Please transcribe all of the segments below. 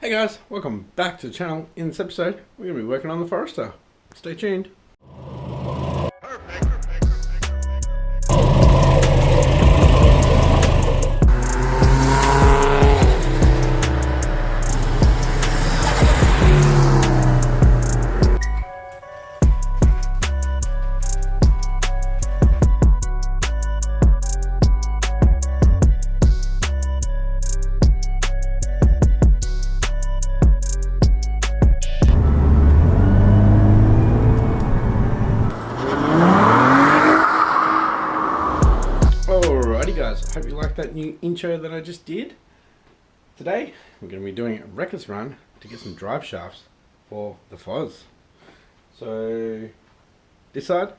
Hey guys, welcome back to the channel. In this episode, we're going to be working on the Forester. Stay tuned. Alrighty guys, I hope you like that new intro that I just did. Today, we're going to be doing a reckless run to get some drive shafts for the Foz. So, this side,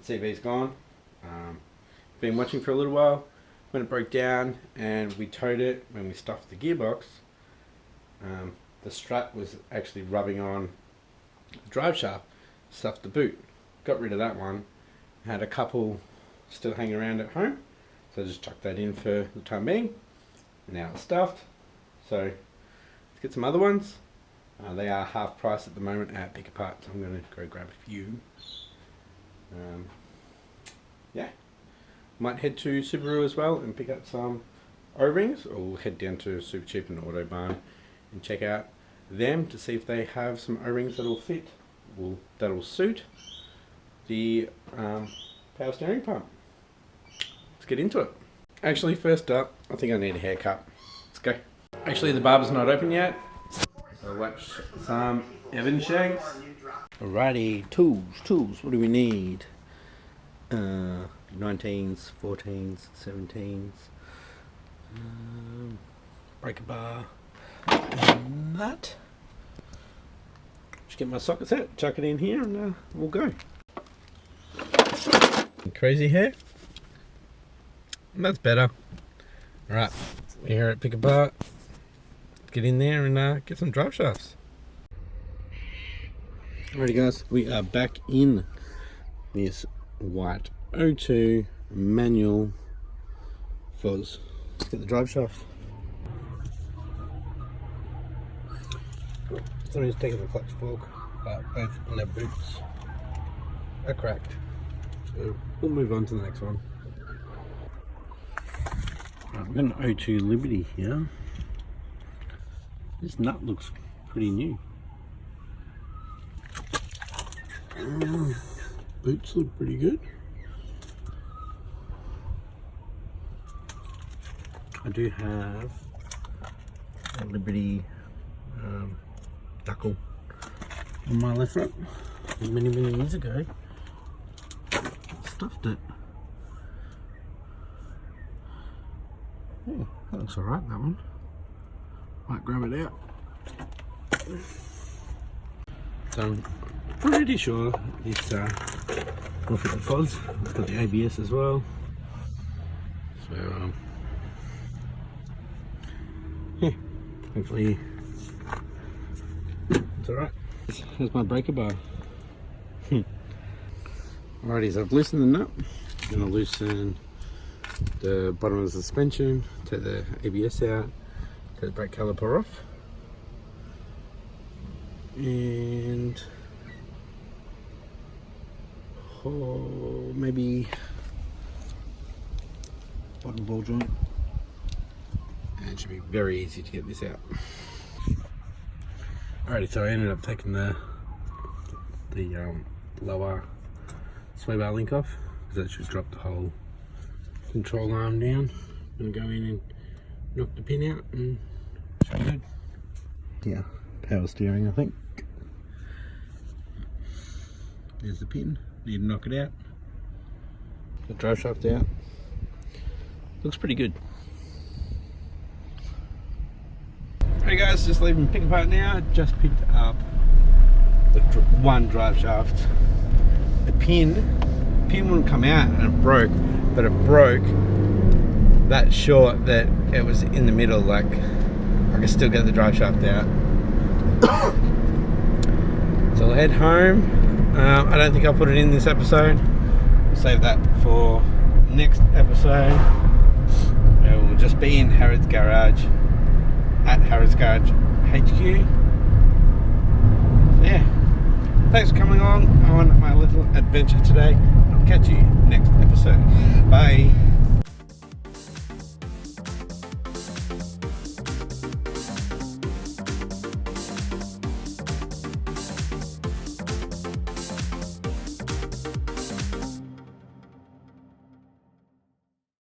CV's gone. Been watching for a little while. When it broke down and we towed it, when we stuffed the gearbox, the strut was actually rubbing on the drive shaft, stuffed the boot. Got rid of that one. Had a couple still hanging around at home, so I just chucked that in for the time being. Now it's stuffed, so let's get some other ones. They are half price at the moment at Pick Apart, so I'm going to go grab a few. Yeah, might head to Subaru as well and pick up some O-rings, or we'll head down to Super Cheap and Autobarn and check out them to see if they have some O-rings that'll fit, that'll suit the power steering pump. Let's get into it. Actually, first up, I think I need a haircut. Let's go. Actually, the barber's not open yet, so watch some Evan Shanks. Alrighty, tools. What do we need? 19s, 14s, 17s, breaker bar, nut. Just get my sockets out, chuck it in here, and we'll go. Crazy hair. That's better. Alright, we're here at Pick Apart. Get in there and get some drive shafts. Alrighty guys, we are back in this white O2 manual Foz. Let's get the drive shaft. Somebody's taking the clutch fork, but both on their boots are cracked. So we'll move on to the next one. Right, we've got an O2 Liberty here. This nut looks pretty new. Boots look pretty good. I do have a Liberty buckle on my left front. Many years ago, stuffed it. Yeah, that looks alright, that one. Might grab it out. So I'm pretty sure this will fit the Foz. It's got the ABS as well. So yeah, hopefully it's alright. Here's my breaker bar. Alrighty, so I've loosened the nut. I'm going to loosen the bottom of the suspension, take the ABS out, take the brake caliper off, and maybe bottom ball joint, and it should be very easy to get this out. Alrighty, so I ended up taking the lower sway bar link off, because that should drop the whole control arm down. I'm going to go in and knock the pin out and should be good. Yeah, power steering, I think. There's the pin, need to knock it out. The drive shaft out. Looks pretty good. Hey guys, just leaving Pick Apart now. Just picked up the one drive shaft. The pin wouldn't come out and it broke, but it broke that short that it was in the middle. Like, I can still get the drive shaft out. So I'll head home. I don't think I'll put it in this episode. We'll save that for next episode. It will just be in Harrod's garage at Harris Garage HQ. Yeah, thanks for coming along on my little adventure today. I'll catch you next episode. Bye.